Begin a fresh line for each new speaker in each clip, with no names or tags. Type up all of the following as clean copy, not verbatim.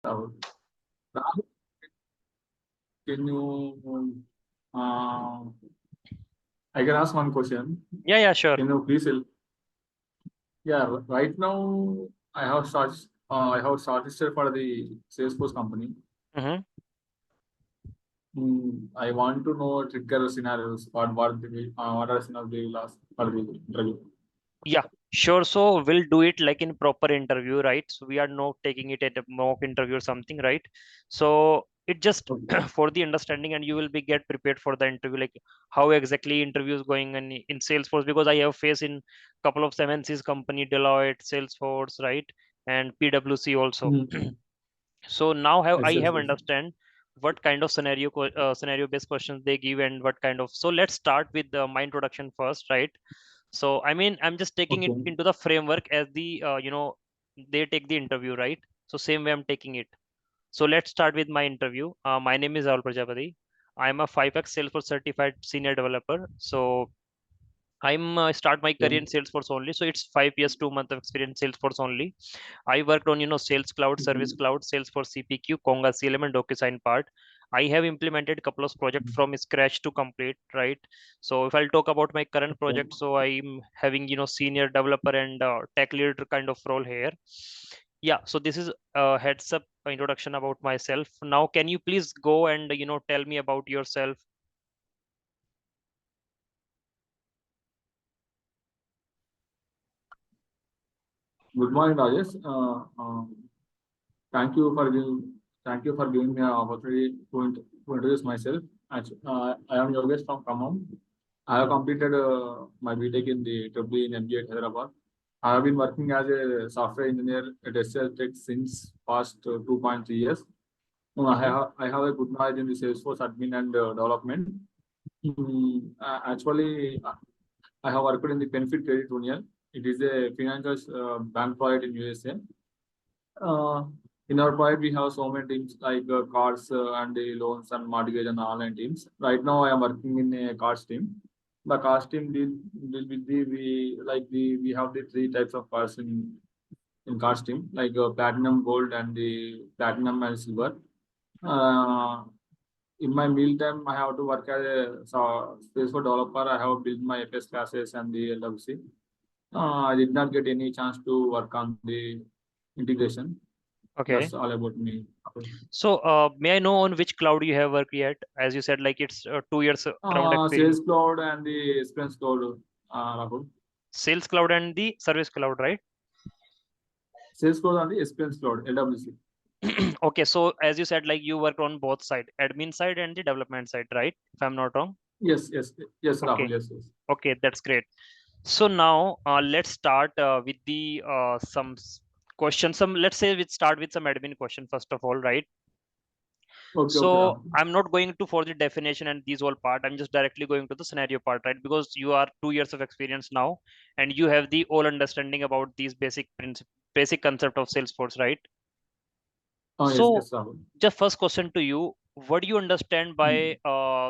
Rahul, can you, I can ask one question.
Yeah, sure.
Can you please help? Yeah, right now I have shortlisted for the Salesforce company.
Mm-hmm.
I want to know trigger scenarios. What are scenarios they will ask for the interview?
Yeah, sure. So we'll do it like in proper interview, right? So we are not taking it at a mock interview or something, right? So it just
Okay.
for the understanding, and you will be get prepared for the interview, like how exactly interview is going in Salesforce, because I have faced in couple of MNCs company, Deloitte, Salesforce, right, and PwC also.
Mm.
So now I
Yes, yes,
have
yes.
understand what kind of scenario based questions they give, and what kind of. So let's start with my introduction first, right? So I mean, I'm just taking it
Okay.
into the framework as the they take the interview, right? So same way I'm taking it. So let's start with my interview. My name is Rahul Prajapati. I'm a 5x Salesforce certified senior developer. So I'm start my
Yeah.
career in Salesforce only. So it's 5 years, 2 months of experience in Salesforce only. I worked on Sales Cloud, Service
Mhm.
Cloud, Salesforce CPQ, Conga CLM, and DocuSign part. I have implemented a couple of projects from scratch to complete, right? So if I'll talk about my current
Okay.
project, so I'm having senior developer and tech lead kind of role here. Yeah, so this is a heads up introduction about myself. Now, can you please go and tell me about yourself?
Good morning, Rajesh. Thank you for giving me an opportunity to introduce myself. I am Yogesh from Khammam. I have completed my BTech in the Triple in MBA at Hyderabad. I have been working as a software engineer at SL Tech since past 2.3 years.
Hmm.
I have a good knowledge in the Salesforce admin and development. Actually, I have worked in the Benefit Credit Union. It is a financial bank project in USA. Uh, in our project, we have so many teams like cards and the loans and mortgage and online teams. Right now, I am working in a cards team. The cards team deal with we have the three types of cards in cards team, like platinum, gold, and the platinum and silver. Uh, in my meal time, I have to work as a space for developer. I have built my FS classes and the LWC. I did not get any chance to work on the integration. That's
Okay.
all about me.
So, may I know on which cloud you have worked yet? As you said, like it's 2 years around
Sales
experience.
Cloud and the Experience Cloud, Rahul.
Sales Cloud and the Service Cloud, right?
Sales Cloud and the Experience Cloud, LWC.
Okay, so as you said, like you worked on both side, admin side and the development side, right? If I'm not wrong.
Yes, yes, yes, Rahul.
Okay,
Yes, yes.
okay, that's great. So now let's start with the questions. Some let's say we start with some admin question first of all, right?
Okay, okay,
So
Rahul.
I'm not going to for the definition and these all part. I'm just directly going to the scenario part, right? Because you are 2 years of experience now, and you have the all understanding about these basic concept of Salesforce, right?
Oh, yes,
So
yes, Rahul.
just first question to you: what do you understand
Hmm.
by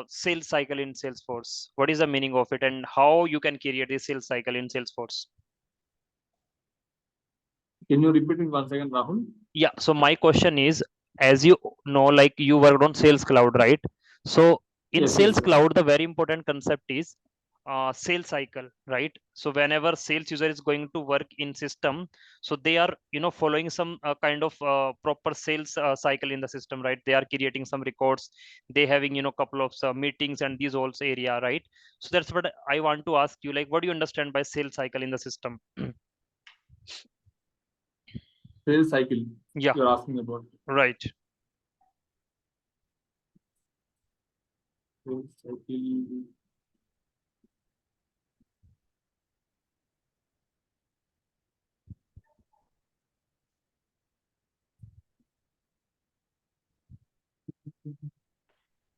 sales cycle in Salesforce? What is the meaning of it, and how you can create a sales cycle in Salesforce?
Can you repeat it once again, Rahul?
Yeah. So my question is, as you know, like you worked on Sales Cloud, right? So in
Yes, yes,
Sales
yes.
Cloud, the very important concept is sales cycle, right? So whenever sales user is going to work in system, so they are following some kind of proper sales cycle in the system, right? They are creating some records, they having couple of meetings and these also area, right? So that's what I want to ask you, like what do you understand by sales cycle in the system?
Sales cycle.
Yeah,
You're asking about
right.
sales cycle.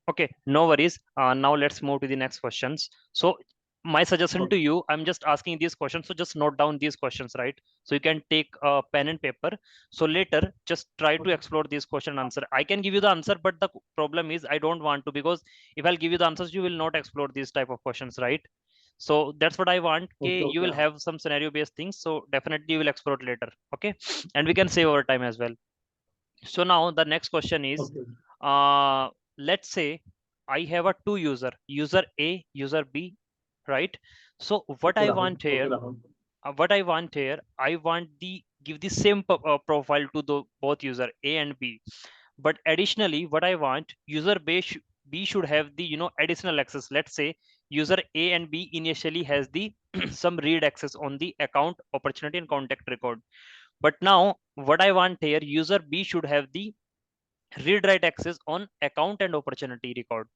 Okay, no worries. Now let's move to the next questions. So my suggestion to
Okay,
you, I'm just asking these questions. So just note down these questions, right? So you can take a pen and paper. So later, just try to
okay,
explore these question and answer. I can give you the answer, but the problem is I don't want to, because if I'll give you the answers, you will not explore these type of questions, right? So that's what I want. Okay,
okay,
you
okay.
will have some scenario based things. So definitely you will explore it later. Okay, and we can save our time as well. So now the next question is, let's say I have a two user A, user B, right? So what I want here, I want the give the same profile to the both user A and B, but additionally what I want, user B should have the additional access. Let's say user A and B initially has the some read access on the account, opportunity and contact record, but now what I want here, user B should have the read write access on account and opportunity record.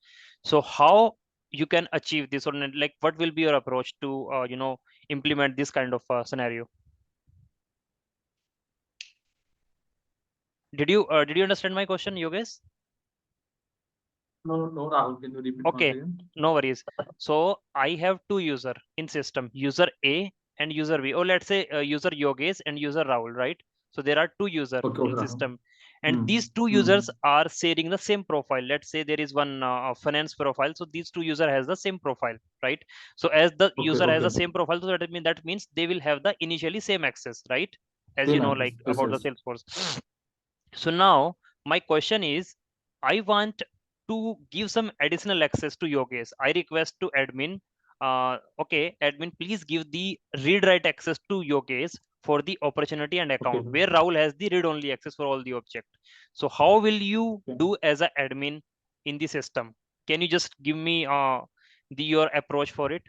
So how you can achieve this, or like what will be your approach to implement this kind of scenario? Did you understand my question, Yogesh?
No, Rahul, can you repeat once
Okay,
again?
no worries. So I have two user in system, user A and user B, or let's say user Yogesh and user Rahul, right? So there are two user
Okay,
in
Rahul.
system, and these two
Hmm.
users are sharing the same profile. Let's say there is one finance profile, so these two user has the same profile, right? So as the
Okay,
user has the
okay.
same profile, so that means they will have the initially same access, right? As you
Same
know,
access.
like
Yes,
about the
yes.
Salesforce. So now my question is, I want to give some additional access to Yogesh. I request to admin, okay, admin, please give the read write access to Yogesh for the opportunity and
Okay.
account, where Rahul has the read only access for all the object. So how will you
Okay.
do as an admin in the system? Can you just give me your approach for it?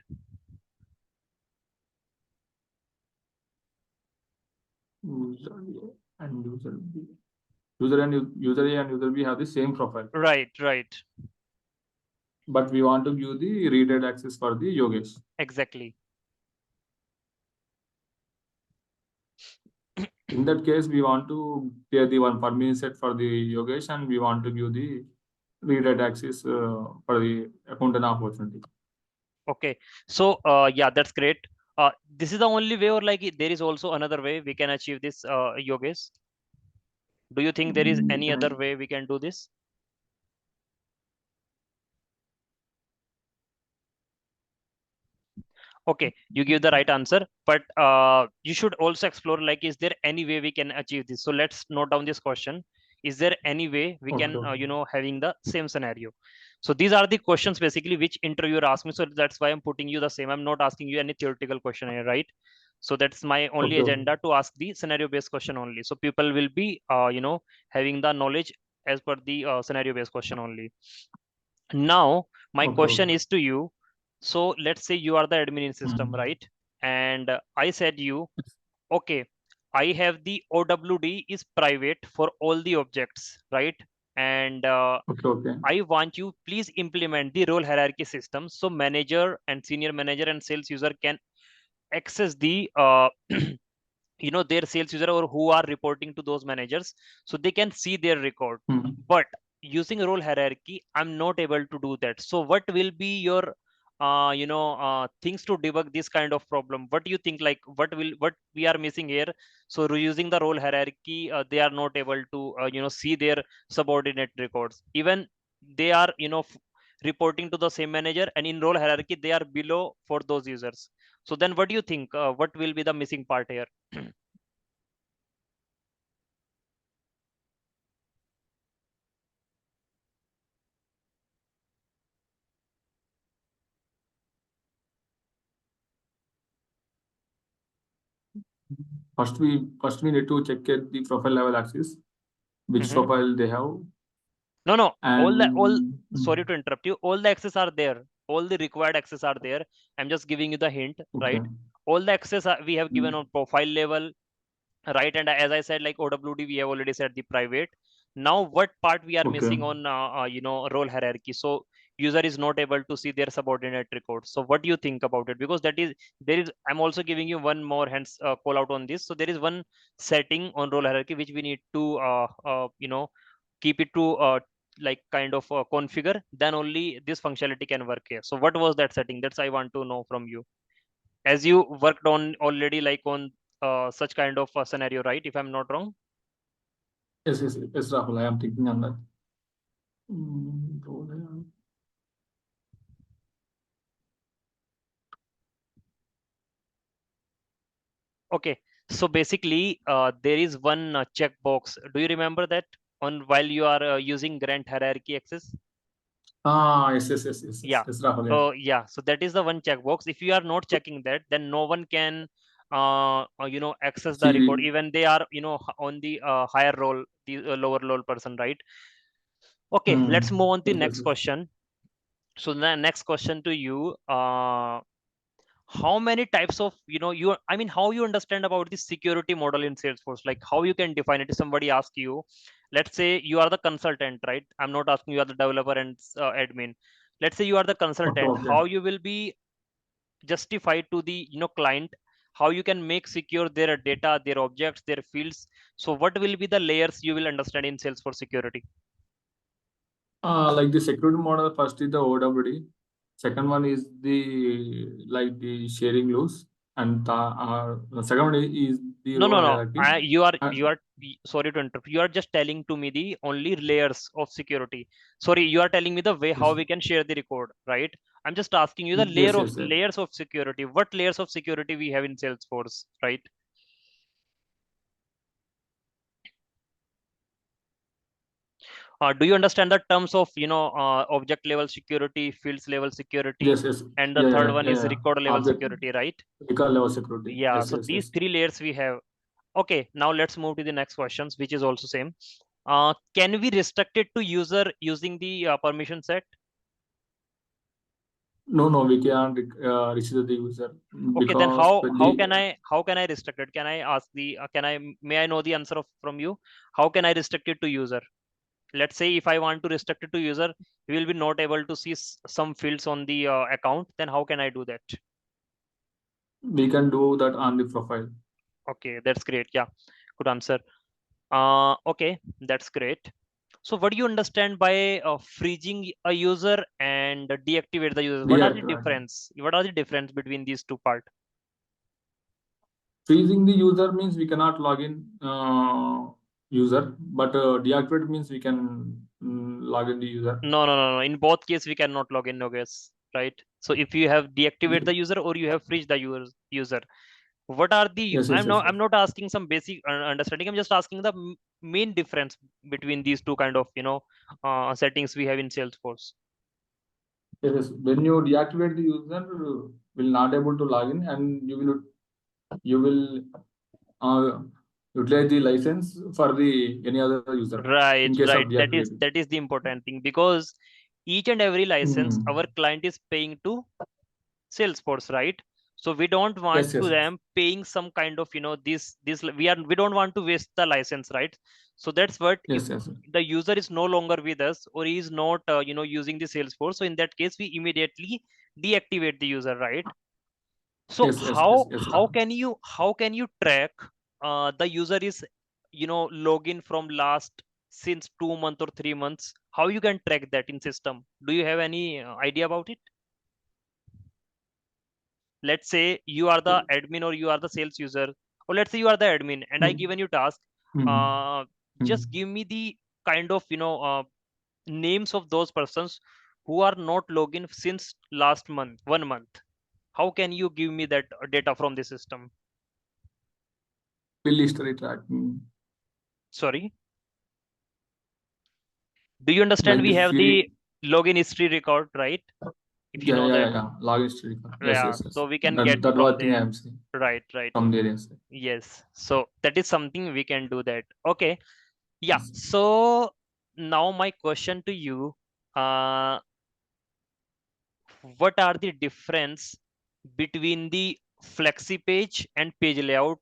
User A and user B. User A and user B have the same profile,
Right, right,
but we want to give the read access for the Yogesh.
exactly.
In that case, we want to clear the one permission set for the Yogesh, and we want to give the read access for the account and opportunity.
Okay, so yeah, that's great. This is the only way, or like there is also another way we can achieve this, Yogesh? Do you think there is any
Can
other
I?
way we can do this? Okay, you give the right answer, but you should also explore, like, is there any way we can achieve this? So let's note down this question. Is there any way we
Okay.
can, having the same scenario? So these are the questions basically which interviewer asked me. So that's why I'm putting you the same. I'm not asking you any theoretical question here, right? So that's my only
Okay. Okay.
agenda, to ask the scenario based question only. So people will be, having the knowledge as per the scenario based question only. Now my
Okay.
question
Okay.
is to you. So let's say you are the admin in system,
Hmm.
right? And I said you, okay, I have the OWD is private for all the objects, right? And
Okay. Okay.
I want you please implement the role hierarchy system, so manager and senior manager and sales user can access the their sales user, or who are reporting to those managers, so they can see their record.
Hmm.
But using role hierarchy, I'm not able to do that. So what will be your things to debug this kind of problem? What do you think, like what we are missing here? So using the role hierarchy, they are not able to see their subordinate records, even they are reporting to the same manager, and in role hierarchy they are below for those users. So then what do you think, what will be the missing part here?
First we need to check at the profile level access, which
Mhm.
profile they have,
No, no, all
and
sorry to interrupt you. All the access are there. All the required access are there. I'm just giving you the hint,
okay.
right? All the access we have given
Mm.
on profile level, right? And as I said, like OWD, we have already said the private. Now, what part we are
Okay.
missing on, role hierarchy? So user is not able to see their subordinate records. So what do you think about it? Because that is there is. I'm also giving you one more hands call out on this. So there is one setting on role hierarchy which we need to, keep it to like kind of configure. Then only this functionality can work here. So what was that setting? That's I want to know from you, as you worked on already, like on such kind of scenario, right? If I'm not wrong.
Yes, Rahul, I am thinking on that. Mm.
Okay, so basically there is one checkbox. Do you remember that? on while you are using grant hierarchy access?
Yes,
Yeah.
Rahul.
So yeah, so that is the one checkbox. If you are not checking that, then no one can access the record,
See,
even they are on the higher role, the lower role person, right? Okay, let's move on to the next
yes.
question. So the next question to you, how many types of how you understand about the security model in Salesforce, like how you can define it? If somebody asks you, let's say you are the consultant, right? I'm not asking you are the developer and admin. Let's say you are the consultant,
Okay.
how you will be justified to the client, how you can make secure their data, their objects, their fields. So what will be the layers you will understand in Salesforce security?
Like the security model, first is the OWD. Second one is the sharing loose, and the second one is the
No,
role
no, no.
hierarchy. And
Sorry to interrupt. You are just telling to me the only layers of security. Sorry, you are telling me the way how
yes,
we can share the record, right? I'm just asking you the
yes.
layers of security. What layers of security we have in Salesforce, right? Do you understand the terms of object level security, fields level security,
Yes.
and the third one is
Yeah.
record level
Object
security, right?
record level security.
Yeah.
Yes,
So these
yes.
three layers we have. Okay, now let's move to the next questions, which is also same. Can we restrict it to user using the permission set?
No, we can't register the user
Okay, then
because
how can I restrict it? Can I ask the can I may I know the answer from you? How can I restrict it to user? Let's say if I want to restrict it to user, he will be not able to see some fields on the account. Then how can I do that?
we can do that on the profile.
Okay, that's great. Yeah, good answer. Okay, that's great. So what do you understand by freezing a user and deactivate the user? What are the
Deactivate.
difference? What are the difference between these two part?
Freezing the user means we cannot log in user, but deactivate means we can log in the user.
No, no, no, no. In both case, we cannot log in, no guess, right? So if you have deactivate the user or you have freeze the user, what are the?
Yes.
I'm not asking some basic understanding. I'm just asking the main difference between these two kind of settings we have in Salesforce.
Yes. When you deactivate the user, will not able to log in, and you will utilize the license for the any other user
Right,
in case of
right. That is
deactivating.
the important thing, because each and every license
Hmm.
our client is paying to Salesforce, right? So we don't want to
Yes.
them paying some kind of this we don't want to waste the license, right? So that's what, if
Yes.
the user is no longer with us or he is not using the Salesforce, so in that case we immediately deactivate the user, right? So
Yes,
how
Rahul.
can you track the user is login from last since 2 months or 3 months? How you can track that in system? Do you have any idea about it? Let's say you are the admin or you are the sales user, or let's say you are the admin and I given you task,
Hmm.
uh,
Hmm.
just give me the kind of names of those persons who are not login since last month, 1 month. How can you give me that data from the system?
Bill history tracking,
Sorry, do you understand
like
we
the
have the
field.
login history record, right? If you know that.
Yeah. Log history.
Yeah,
Yes.
so we can get
That
from
one thing I
there.
am saying
Right.
from there. Yes.
Yes, so that is something we can do that. Okay. Yeah,
Yes.
so now my question to you, uh, what are the difference between the flexi page and page layout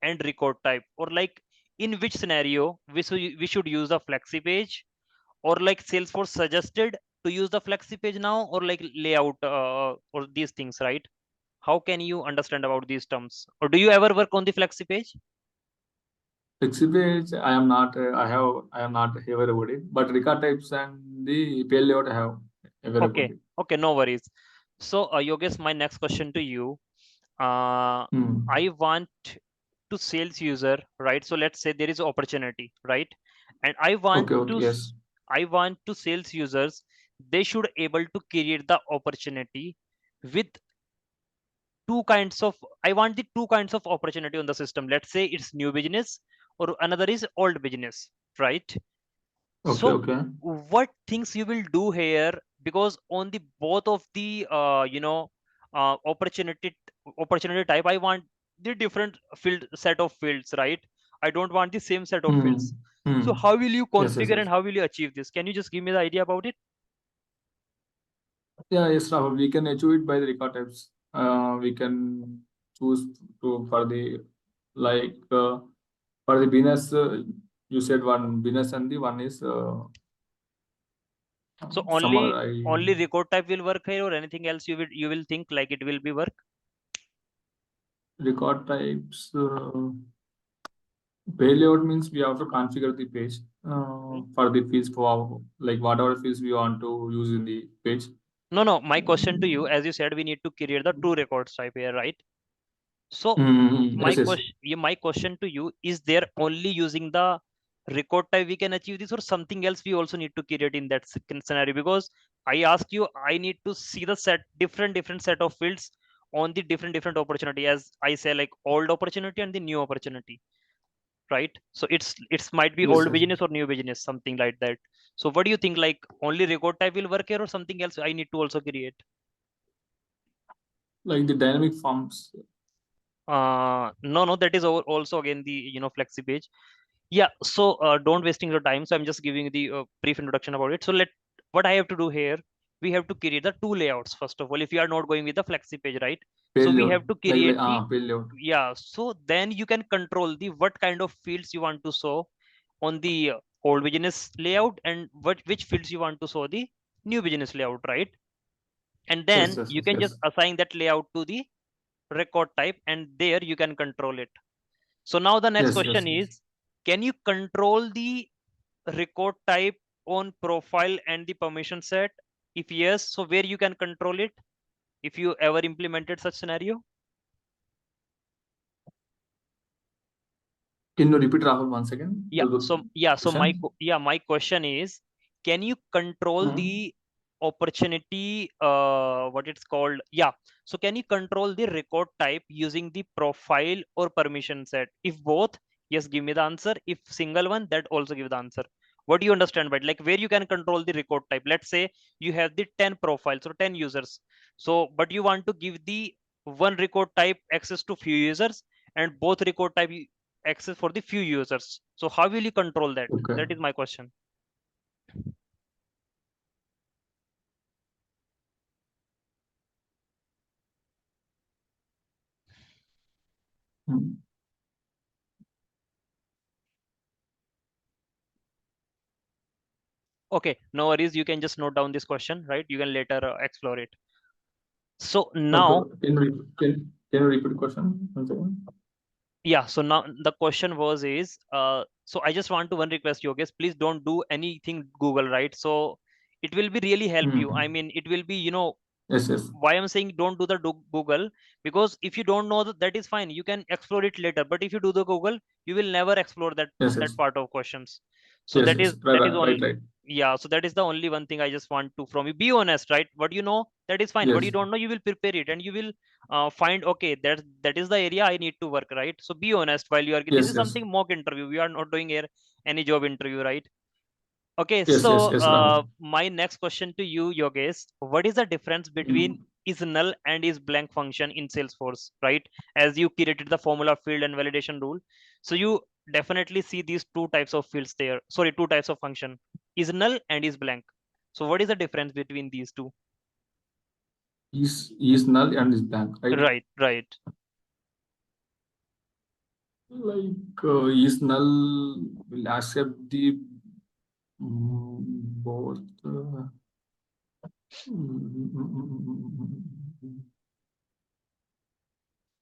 and record type? Or like in which scenario we should use the flexi page, or like Salesforce suggested to use the flexi page now, or like layout or these things, right? How can you understand about these terms? Or do you ever work on the flexi page?
Exhibit, I am not. I am not aware about it. But record types and the pay layout I have aware about
Okay,
it.
okay, no worries. So, Yogesh, my next question to you. Uh,
Hmm.
I want to sales user, right? So let's say there is opportunity, right? And
Okay. Yes.
I want to sales users, they should able to create the opportunity with two kinds of, I want the two kinds of opportunity on the system. Let's say it's new business or another is old business, right? So
Okay.
what things you will do here, because on the both of the opportunity type, I want the different field set of fields, right? I don't want the same set of
Hmm.
fields. So
Hmm.
how will you
Yes, yes,
configure and
yes.
how will you achieve this? Can you just give me the idea about it?
Yeah, yes, Rahul. We can achieve it by the record types. We can choose to for the like for the business. You said one business and the one is
So
summer.
only record type will work here, or anything else you will think like it will be work?
Record types. Pay layout means we have to configure the page
Hmm?
for the fields for like whatever fields we want to use in the page.
No, my question to you, as you said, we need to create the two records type here, right? So
Yes, yes.
my question to you is, there only using the record type we can achieve this, or something else we also need to create in that scenario? Because I ask you, I need to see the different set of fields on the different opportunity, as I say, like old opportunity and the new opportunity, right? So it's might be
Yes,
old
yes.
business or new business, something like that. So what do you think, like only record type will work here, or something else I need to also create?
Like the dynamic forms.
No, that is also again the flexi page. Yeah, so don't wasting your time, so I'm just giving the brief introduction about it. So what I have to do here, we have to create the two layouts first of all, if you are not going with the flexi page, right? So
Page
we
layout.
have to
Like
create the,
page layout.
yeah, so then you can control the what kind of fields you want to show on the old business layout, and which fields you want to show the new business layout, right? And
Yes,
then
yes,
you
yes,
can just
yes.
assign that layout to the record type, and there you can control it. So now the next
Yes, yes,
question
yes.
is, can you control the record type on profile and the permission set? If yes, so where you can control it, if you ever implemented such scenario?
Can you repeat Rahul once again?
Yeah,
The
so
question.
my question is, can you control
Hmm.
the opportunity, what it's called, yeah, so can you control the record type using the profile or permission set? If both, yes, give me the answer. If single one, that also give the answer. What do you understand by it? Like where you can control the record type? Let's say you have the 10 profiles or 10 users, so but you want to give the one record type access to few users, and both record type access for the few users. So how will you control that?
Okay.
That is my question.
Hmm.
Okay, no worries. You can just note down this question, right? You can later explore it. So
Okay.
now,
Can you repeat the question once again?
yeah. So now the question was is, so I just want to one request, Yogesh, please don't do anything Google, right? So it will be really help you. I
Hmm.
mean, it will be,
Yes, yes.
why I'm saying don't do the Google, because if you don't know that is fine, you can explore it later. But if you do the Google, you will never explore
Yes,
that
yes.
part of questions. So
Yes,
that
yes.
is
Right,
that is
right,
only,
right, right.
yeah. So that is the only one thing I just want to from you. Be honest, right? What you know, that is fine. What you
Yes.
don't know, you will prepare it, and you will find, okay, that is the area I need to work, right? So be honest while you are. This
Yes,
is
yes.
something mock interview. We are not doing here any job interview, right? Okay,
Yes, yes,
so
yes, Rahul.
my next question to you, Yogesh, what is the difference between
Hmm.
is null and is blank function in Salesforce, right? As you created the formula field and validation rule, so you definitely see these two types of fields there. Sorry, two types of function, is null and is blank. So what is the difference between these two?
Is null and is blank, right?
Right, right.
Like is null will accept the both.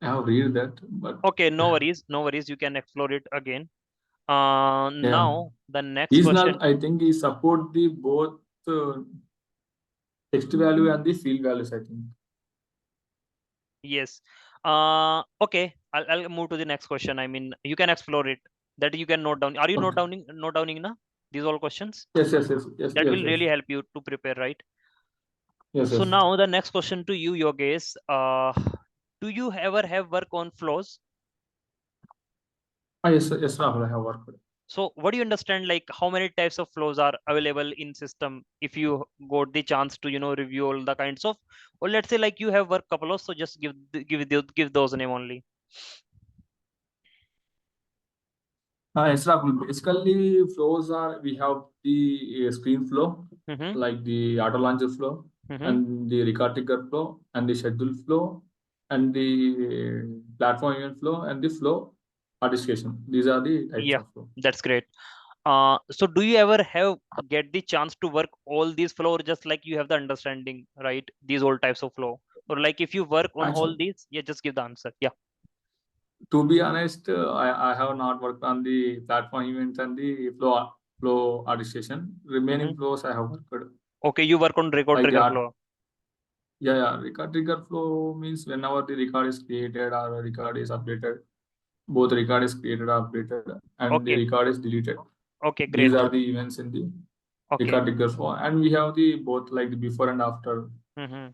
I have read that, but
Okay, no worries. You can explore it again.
yeah,
Now the next
is null.
question.
I think he support the both text value and the field values. I think.
Yes. Okay. I'll move to the next question. I mean, you can explore it. That you can note down. Are you
Okay.
note downing na? These all questions?
Yes, yes, yes, yes,
That
yes,
will
yes,
really help you to prepare, right?
yes,
So
yes.
now the next question to you, Yogesh. Do you ever have work on flows?
Ah, yes, yes, Rahul. I have worked.
So what do you understand, like how many types of flows are available in system if you got the chance to, review all the kinds of, or let's say like you have worked couple of, so just give those name only.
Yes, Rahul. Basically, flows are we have the screen flow,
Mm-hmm.
like the auto launcher flow,
Mm-hmm.
and the record trigger flow, and the schedule flow, and the platform event flow, and the flow participation. These are the types
Yeah,
of flow.
that's great. So do you ever have get the chance to work all these flow, or just like you have the understanding, right? These all types of flow, or like if you work on all
Actually,
these, yeah, just give the answer. Yeah.
to be honest, I have not worked on the platform events and the flow participation.
Mm-hmm.
Remaining flows I have worked,
Okay, you work on record
like the
trigger
art.
flow.
Yeah, yeah. Record trigger flow means whenever the record is created or a record is updated, both record is created or updated, and the
Okay.
record is deleted.
Okay,
These
great.
are the events in the
Okay.
record trigger flow, and we have the both like the before and after
Mm-hmm.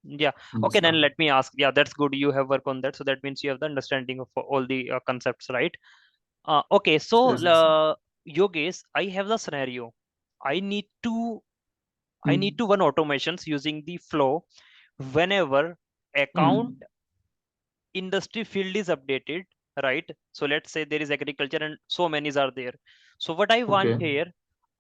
Yeah.
in
Okay,
this
then
round.
let me ask. Yeah, that's good. You have work on that, so that means you have the understanding of all the concepts, right? Okay, so
Yes, yes.
Yogesh, I have the scenario. I need to I need
Hmm.
to run automations using the flow whenever account
Hmm.
industry field is updated, right? So let's say there is agriculture and so many are there. So what I want
Okay.
here,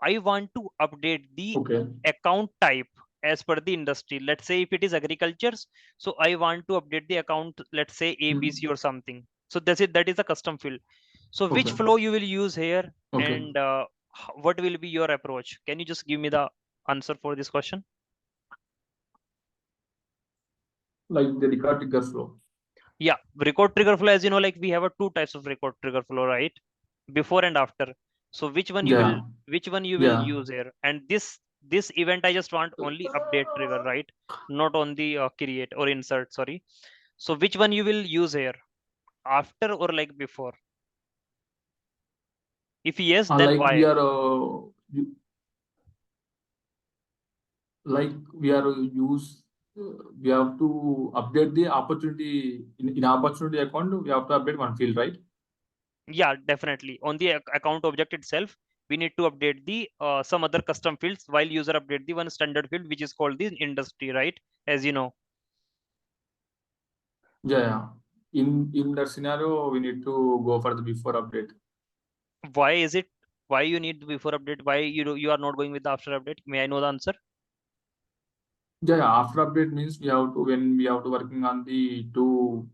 I want to update the
Okay.
account type as per the industry. Let's say if it is agriculture, so I want to update the account, let's say ABC
Hmm.
or something. So that's it, that is a custom field. So which
Okay.
flow you will use here,
Okay.
and what will be your approach? Can you just give me the answer for this question?
Like the record trigger flow.
Yeah, record trigger flow, as you know, like we have a two types of record trigger flow, right? Before and after. So
Yeah.
which one you will
Yeah.
use here? And this event I just want only update trigger, right? Not on the create or insert, sorry. So which one you will use here? After or like before? If yes, then
Like we
why?
are like we are use we have to update the opportunity in opportunity account. We have to update one field, right?
Yeah, definitely. On the account object itself, we need to update the some other custom fields while user update the one standard field which is called the industry, right? As you know.
Yeah, yeah. In that scenario, we need to go for the before update.
Why is it? Why you need the before update? Why you are not going with the after update? May I know the answer?
Yeah, yeah. After update means we have to when we have to working on the two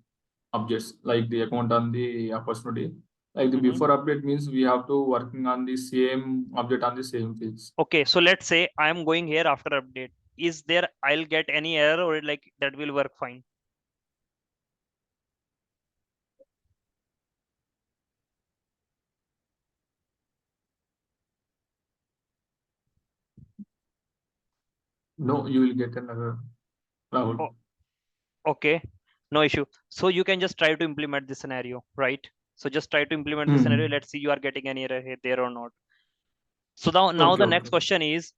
objects like the account and the opportunity. Like the
Hmm.
before update means we have to working on the same object on the same fields.
Okay, so let's say I am going here after update. Is there I'll get any error, or like that will work fine?
No, you will get another Rahul.
Oh, okay, no issue. So you can just try to implement this scenario, right? So just try to implement the scenario.
Hmm.
Let's see you are getting any error here there or not. So now
Okay,
the next
okay.
question is,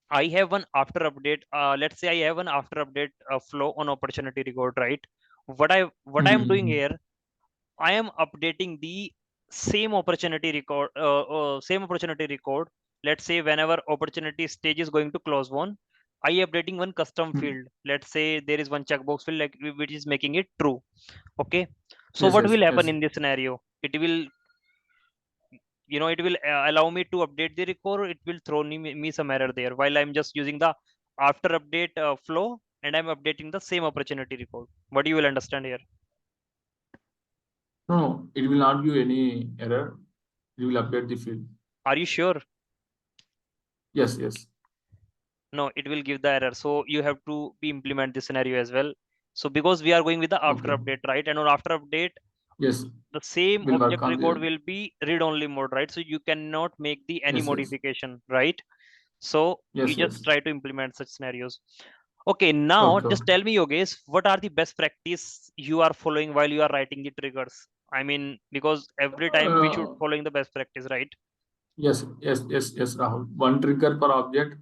I have one after update. Let's say I have an after update flow on opportunity record, right? What I am doing
Hmm.
here, I am updating the same opportunity record. Let's say whenever opportunity stage is going to close one, I updating one custom
Hmm.
field. Let's say there is one checkbox field like which is making it true. Okay. So
Yes,
what
yes,
will happen
yes.
in this scenario? It will, it will allow me to update the record. Or it will throw me some error there while I'm just using the after update flow and I'm updating the same opportunity record. What do you will understand here?
No, no, it will not give any error. It will update the field.
Are you sure?
Yes, yes.
No, it will give the error, so you have to be implement this scenario as well. So because we are going with the after
Okay.
update, right? And on after update,
Yes,
the same
will work
object
on
record
the.
will be read only mode, right? So you cannot make the any
Yes, yes,
modification, right? So you
yes,
just
yes.
try to implement such scenarios. Okay, now
Okay,
just
okay.
tell me, Yogesh, what are the best practice you are following while you are writing the triggers? I mean, because every time we should
Uh,
following the best practice, right?
yes, yes, yes, yes, Rahul. One trigger per object,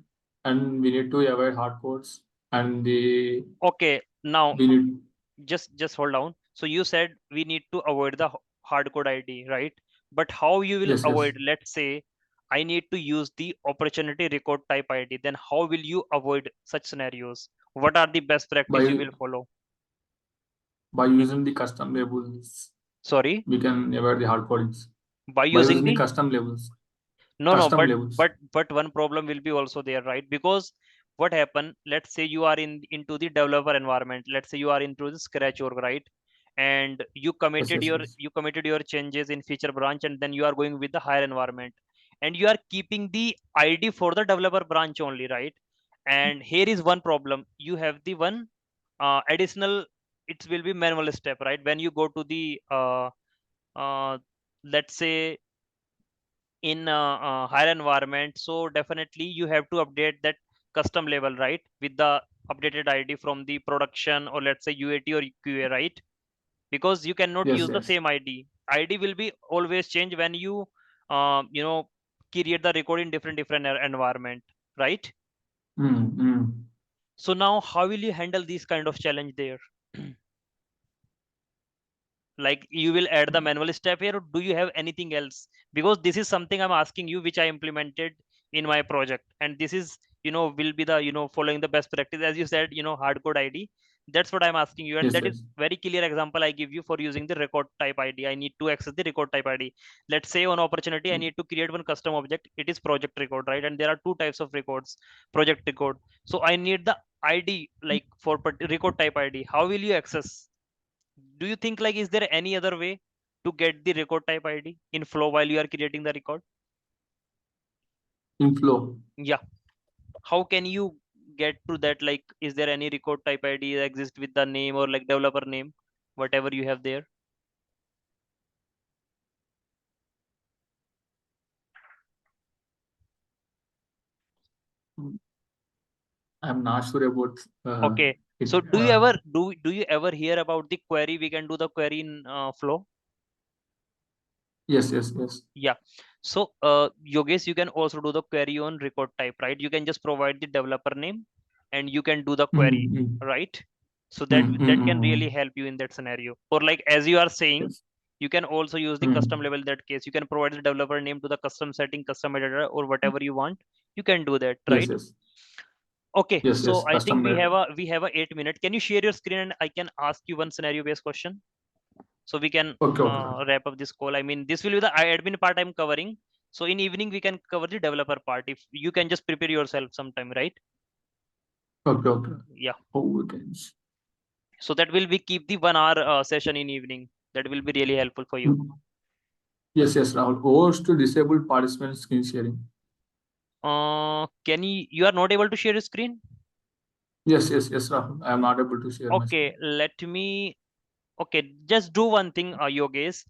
and we need to avoid hard codes, and the
Okay, now
we need.
just hold on. So you said we need to avoid the hard code ID, right? But how you will
Yes, yes.
avoid, let's say I need to use the opportunity record type ID, then how will you avoid such scenarios? What are the best practice you
By
will follow?
using
Mhm.
the custom labels,
Sorry,
we can avoid the hard codings.
by
By
using
using the
the,
custom labels.
no,
Custom
but
labels.
one problem will be also there, right? Because what happen, let's say you are into the developer environment, let's say you are into the scratch org, right? And
Yes, yes, yes.
you committed your changes in feature branch, and then you are going with the higher environment, and you are keeping the ID for the developer branch only, right? And here is one problem, you have the one additional, it will be manual step, right? When you go to the uh, let's say in higher environment, so definitely you have to update that custom label, right, with the updated ID from the production, or let's say UAT or QA, right? Because you cannot
Yes,
use the
yes.
same ID will be always change when you you know create the record in different environment, right?
Mm.
So now how will you handle this kind of challenge there? Like you will add the manual step here, or do you have anything else? Because this is something I'm asking you, which I implemented in my project, and this is will be the following the best practice, as you said, hard code ID. That's what I'm asking you, and
Yes,
that is
yes.
very clear example I give you for using the record type ID. I need to access the record type ID. Let's say on opportunity I need to create one custom object, it is project record, right? And there are two types of records, project record. So I need the ID, like for record type ID. How will you access? Do you think, like, is there any other way to get the record type ID in flow while you are creating the record?
Inflow.
Yeah, how can you get to that? Like, is there any record type ID that exists with the name, or like developer name, whatever you have there?
I'm not sure about
Okay,
it.
so do you ever hear about the query? We can do the query in flow.
Yes, yes, yes.
Yeah. So, Yogesh, you can also do the query on record type, right? You can just provide the developer name and you can do the query,
Mm.
right? So that
Mm, mm,
that
mm,
can really
mm.
help you in that scenario. Or like as you are saying,
Yes.
you can also use the custom
Mm.
level. In that case, you can provide the developer name to the custom setting, custom editor, or whatever you want. You can do that,
Yes,
right?
yes.
Okay.
Yes,
So
yes.
I think
Custom
we
made.
have a 8 minute. Can you share your screen and I can ask you one scenario based question? So we can
Okay, okay.
wrap up this call. I mean, this will be the admin part I'm covering. So in evening we can cover the developer part. If you can just prepare yourself sometime, right?
Okay, okay.
Yeah.
Oh, we can.
So that will be keep the 1 hour session in evening. That will be really helpful for you.
Mm. Yes, yes, Rahul. Overs to disable participant screen sharing.
Can you are not able to share your screen?
Yes, yes, yes, Rahul. I am not able to share my
Okay,
screen.
let me. Okay, just do one thing, Yogesh.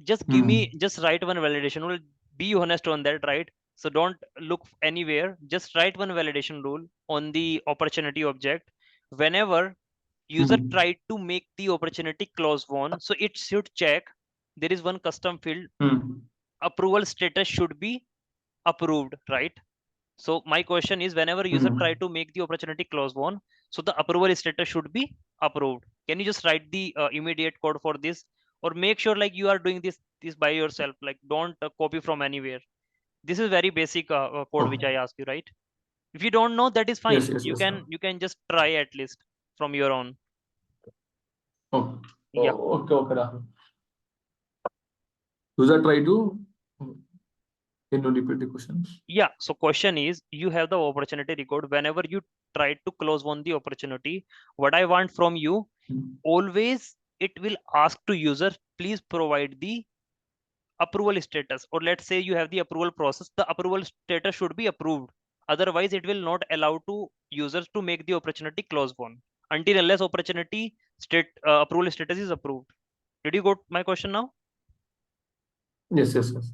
Just give me,
Mm.
just write one validation rule. Be honest on that, right? So don't look anywhere, just write one validation rule on the opportunity object. Whenever user
Mm.
try to make the opportunity clause one, so it should check there is one custom field,
Mm.
approval status should be approved, right? So my question is, whenever user try
Mm.
to make the opportunity clause one, so the approval status should be approved. Can you just write the immediate code for this, or make sure like you are doing this by yourself, like don't copy from anywhere. This is very basic code which
Okay.
I ask you, right? If you don't know, that is
Yes,
fine.
yes,
You
yes,
can
Rahul.
you can just try at least from your own.
Okay.
Yeah.
Oh, okay, okay, Rahul. User try to. Can you repeat the questions?
Yeah, so question is, you have the opportunity record. Whenever you try to close one the opportunity, what I want from you,
Mm.
always it will ask to user, please provide the approval status, or let's say you have the approval process, the approval status should be approved. Otherwise it will not allow to users to make the opportunity close one until unless opportunity state approval status is approved. Did you got my question now?
Yes, yes, yes.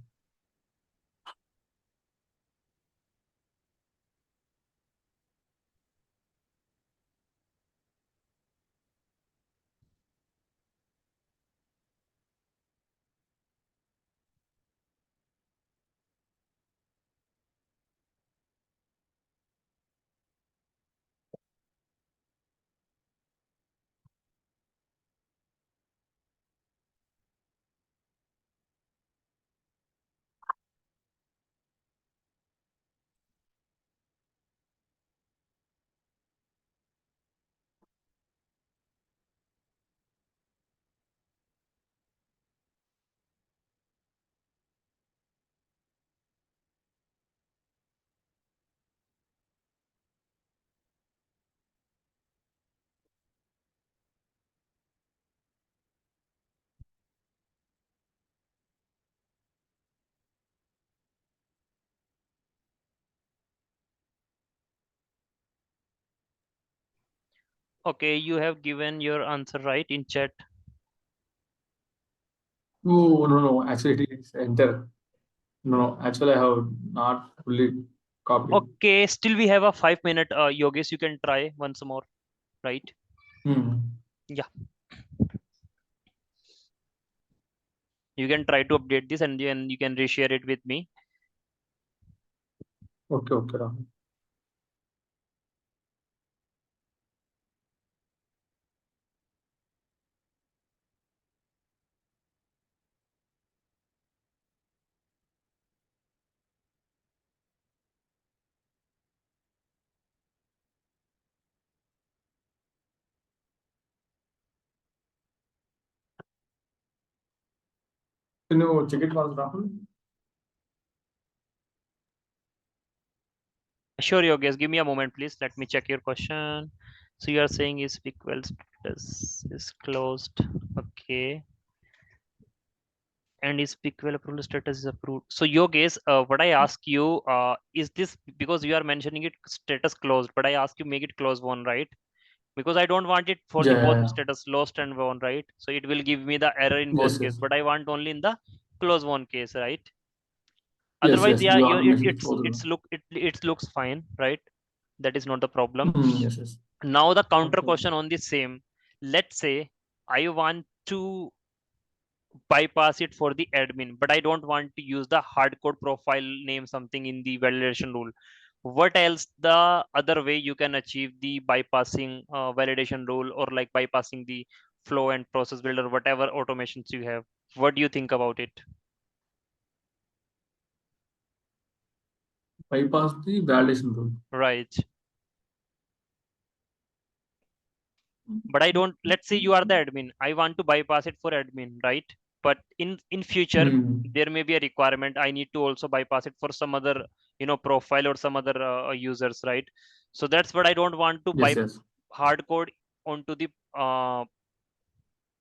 Okay, you have given your answer right in chat.
Oh, no, no, actually it is enter. No, no, actually I have not fully copied.
Okay, still we have a 5 minute. Yogesh, you can try once more, right?
Hmm.
Yeah, you can try to update this and then you can reshare it with me.
Okay, okay, Rahul. Can you check it once, Rahul?
Sure, Yogesh, give me a moment, please. Let me check your question. So you are saying is equal status is closed. Okay. And is equal approval status is approved. So Yogesh, what I ask you, is this because you are mentioning it status closed, but I ask you make it close one, right? Because I don't want it for the
Yeah,
both
yeah, yeah.
status lost and won, right? So it will give me the error in both
Yes,
case,
yes.
but I want only in the close one case, right?
Yes,
Otherwise,
yes.
yeah,
You have to
it,
mention it
it's
both.
it looks fine, right? That is not the problem.
Yes, yes.
Now the counter
Okay.
question on the same. Let's say I want to bypass it for the admin, but I don't want to use the hardcode profile name something in the validation rule. What else the other way you can achieve the bypassing validation rule, or like bypassing the flow and process builder, whatever automations you have? What do you think about it?
Bypass the validation rule.
Right. But I don't, let's say you are the admin, I want to bypass it for admin, right? But in future
Hmm.
there may be a requirement I need to also bypass it for some other, profile or some other users, right? So that's what I don't want to
Yes,
by
yes.
hard code onto the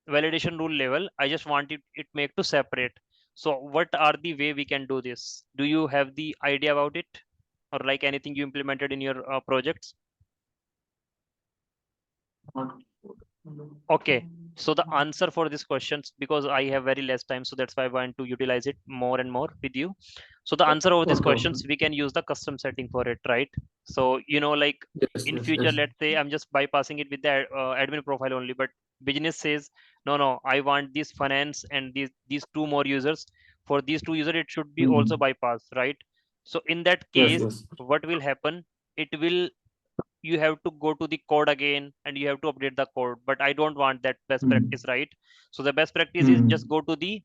validation rule level. I just want it make to separate. So what are the way we can do this? Do you have the idea about it, or like anything you implemented in your projects?
Not-
Okay, so the answer for these questions, because I have very less time, so that's why I want to utilize it more and more with you. So the answer of these
Okay, okay.
questions, we can use the custom setting for it, right? So, like
Yes,
in
yes,
future,
yes.
let's say I'm just bypassing it with the admin profile only, but business says, no, no, I want this finance and these two more users. For these two users, it should be also
Hmm.
bypassed, right? So in that
Yes,
case,
yes.
what will happen? It will, you have to go to the code again and you have to update the code, but I don't want that best
Hmm.
practice, right? So the best practice is just
Hmm.
go to the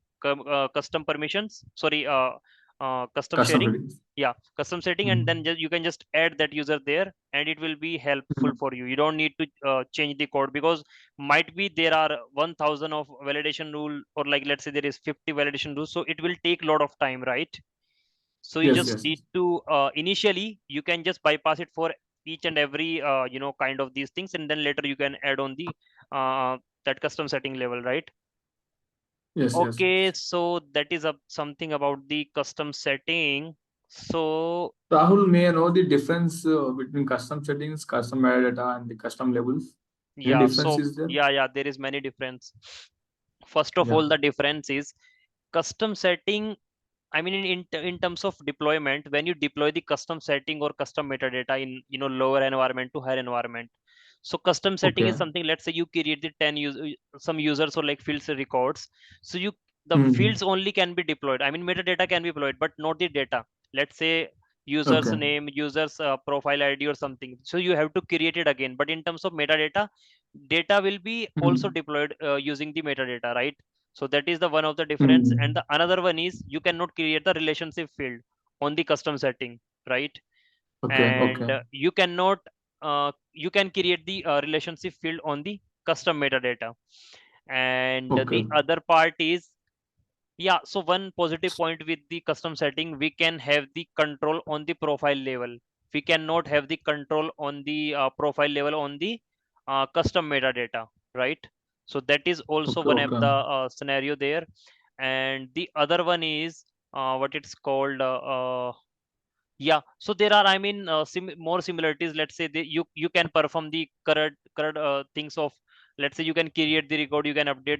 custom permissions, sorry, custom
Custom
sharing.
settings.
Yeah, custom setting, and then
Hmm.
you can just add that user there and it will be helpful
Hmm.
for you. You don't need to change the code, because might be there are 1000 of validation rule, or like let's say there is 50 validation rules, so it will take a lot of time, right? So you
Yes,
just
yes,
need
yes.
to initially you can just bypass it for each and every kind of these things, and then later you can add on the that custom setting level, right?
Yes, yes,
Okay,
yes.
so that is something about the custom setting. So
Rahul, may I know the difference between custom settings, custom metadata, and the custom labels? Any
yeah,
difference
so
is there?
yeah, there is many difference. First of
Yeah.
all, the difference is custom setting. I mean, in terms of deployment, when you deploy the custom setting or custom metadata in lower environment to higher environment, so custom setting
Okay.
is something. Let's say you create the some users or like fields records. So the
Hmm.
fields only can be deployed. I mean, metadata can be deployed, but not the data. Let's say user's
Okay.
name, user's profile ID or something. So you have to create it again. But in terms of metadata, data will be also
Hmm.
deployed using the metadata, right? So that is the one of the difference, and
Hmm.
the another one is you cannot create the relationship field on the custom setting, right?
Okay.
And
Okay.
you cannot you can create the relationship field on the custom metadata. And
Okay.
the other part is, yeah, so one positive point with the custom setting, we can have the control on the profile level. We cannot have the control on the profile level on the custom metadata, right? So that is also
Okay.
one of
Okay.
the scenario there. And the other one is what it's called. Yeah, so there are, I mean, more similarities. Let's say you can perform the current things of, let's say you can create the record, you can update